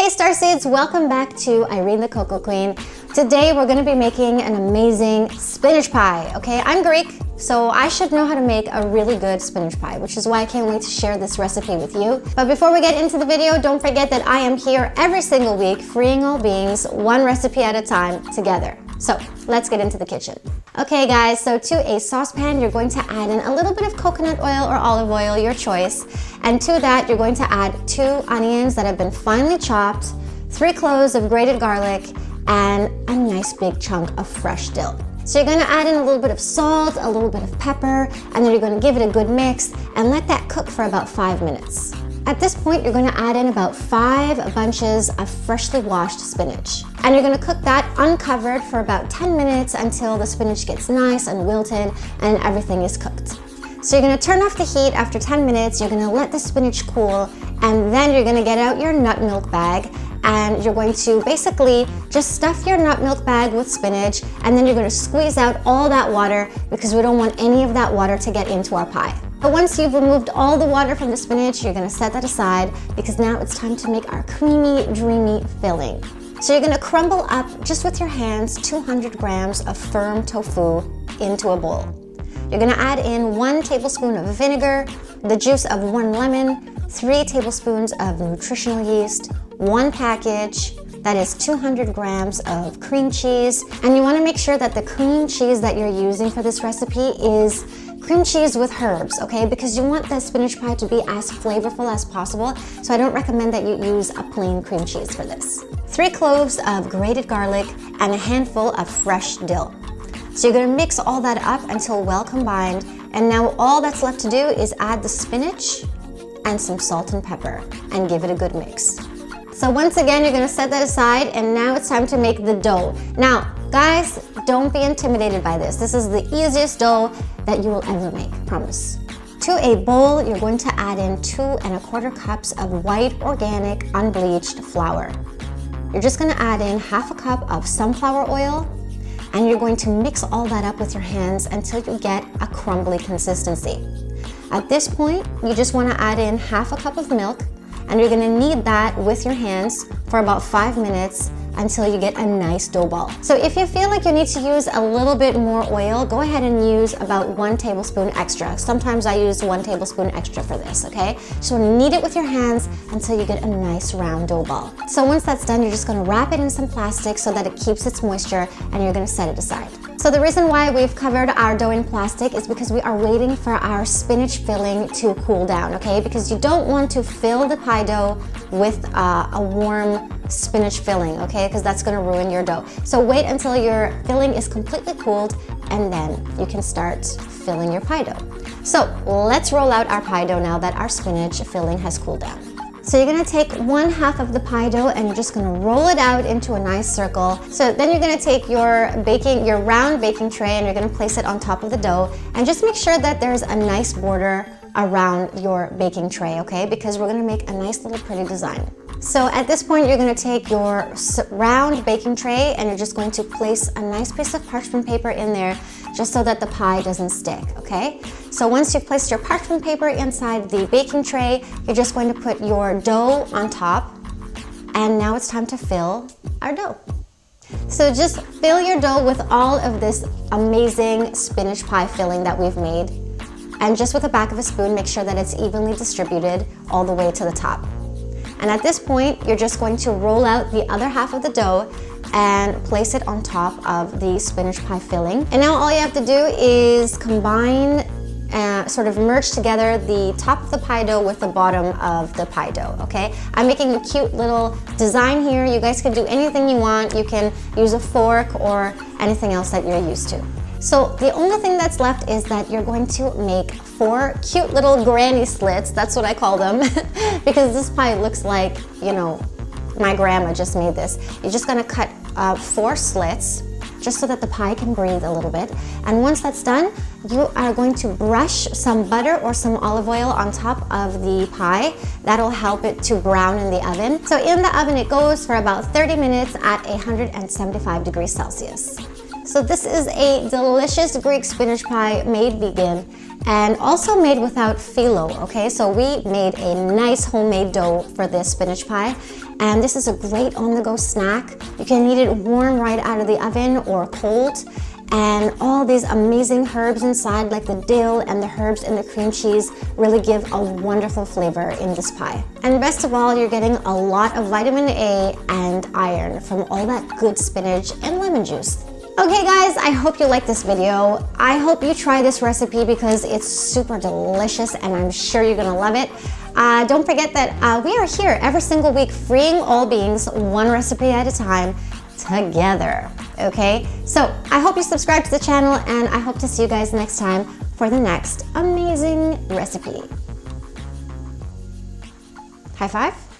Hey Starseeds, welcome back to Irene the Cocoa Queen. Today we're going to be making an amazing spinach pie, okay? I'm Greek, so I should know how to make a really good spinach pie, which is why I can't wait to share this recipe with you. But before we get into the video, don't forget that I am here every single week, freeing all beings, one recipe at a time, together. So let's get into the kitchen. Okay guys, so to a saucepan, you're going to add in a little bit of coconut oil or olive oil, your choice. And to that, you're going to add 2 onions that have been finely chopped, 3 cloves of grated garlic, and a nice big chunk of fresh dill. So you're gonna add in a little bit of salt, a little bit of pepper, and then you're gonna give it a good mix and let that cook for about 5 minutes. At this point, you're going to add in about 5 bunches of freshly washed spinach. And you're going to cook that uncovered for about 10 minutes until the spinach gets nice and wilted and everything is cooked. So you're going to turn off the heat after 10 minutes, you're going to let the spinach cool, and then you're going to get out your nut milk bag and you're going to basically just stuff your nut milk bag with spinach, and then you're going to squeeze out all that water because we don't want any of that water to get into our pie. But once you've removed all the water from the spinach, you're going to set that aside because now it's time to make our creamy, dreamy filling. So you're going to crumble up just with your hands 200 grams of firm tofu into a bowl. You're going to add in 1 tablespoon of vinegar, the juice of 1 lemon, 3 tablespoons of nutritional yeast, 1 package, that is 200 grams of cream cheese. And you want to make sure that the cream cheese that you're using for this recipe is cream cheese with herbs, okay? Because you want the spinach pie to be as flavorful as possible, so I don't recommend that you use a plain cream cheese for this. 3 cloves of grated garlic and a handful of fresh dill. So you're gonna mix all that up until well combined, and now all that's left to do is add the spinach and some salt and pepper and give it a good mix. So once again, you're gonna set that aside, and now it's time to make the dough. Now, guys, don't be intimidated by this. This is the easiest dough that you will ever make, promise. To a bowl, you're going to add in 2 1/4 cups of white, organic, unbleached flour. You're just gonna add in 1/2 cup of sunflower oil, and you're going to mix all that up with your hands until you get a crumbly consistency. At this point, you just wanna add in 1/2 cup of milk, and you're gonna knead that with your hands for about 5 minutes until you get a nice dough ball. So if you feel like you need to use a little bit more oil, go ahead and use about 1 tablespoon extra. Sometimes I use 1 tablespoon extra for this, okay? Just want to knead it with your hands until you get a nice round dough ball. So once that's done, you're just gonna wrap it in some plastic so that it keeps its moisture, and you're gonna set it aside. So the reason why we've covered our dough in plastic is because we are waiting for our spinach filling to cool down, okay? Because you don't want to fill the pie dough with a warm spinach filling, okay? Because that's gonna ruin your dough. So wait until your filling is completely cooled, and then you can start filling your pie dough. So let's roll out our pie dough now that our spinach filling has cooled down. So you're gonna take 1/2 of the pie dough and you're just gonna roll it out into a nice circle. So then you're gonna take your round baking tray, and you're gonna place it on top of the dough, and just make sure that there's a nice border around your baking tray, okay? Because we're gonna make a nice little pretty design. So at this point, you're gonna take your round baking tray and you're just going to place a nice piece of parchment paper in there just so that the pie doesn't stick, okay? So once you've placed your parchment paper inside the baking tray, you're just going to put your dough on top, and now it's time to fill our dough. So just fill your dough with all of this amazing spinach pie filling that we've made, and just with the back of a spoon, make sure that it's evenly distributed all the way to the top. And at this point, you're just going to roll out the other half of the dough and place it on top of the spinach pie filling. And now all you have to do is combine, sort of merge together the top of the pie dough with the bottom of the pie dough, okay? I'm making a cute little design here. You guys can do anything you want. You can use a fork or anything else that you're used to. So the only thing that's left is that you're going to make 4 cute little granny slits. That's what I call them because this pie looks like, you know, my grandma just made this. You're just gonna cut 4 slits just so that the pie can breathe a little bit. And once that's done, you are going to brush some butter or some olive oil on top of the pie. That'll help it to brown in the oven. So in the oven it goes for about 30 minutes at 175 degrees Celsius. So this is a delicious Greek spinach pie made vegan and also made without phyllo, okay? So we made a nice homemade dough for this spinach pie, and this is a great on-the-go snack. You can eat it warm right out of the oven or cold. And all these amazing herbs inside, like the dill and the herbs and the cream cheese, really give a wonderful flavor in this pie. And best of all, you're getting a lot of vitamin A and iron from all that good spinach and lemon juice. Okay guys, I hope you like this video. I hope you try this recipe because it's super delicious and I'm sure you're gonna love it. Don't forget that we are here every single week, freeing all beings, one recipe at a time, together, okay? So I hope you subscribe to the channel, and I hope to see you guys next time for the next amazing recipe. High five.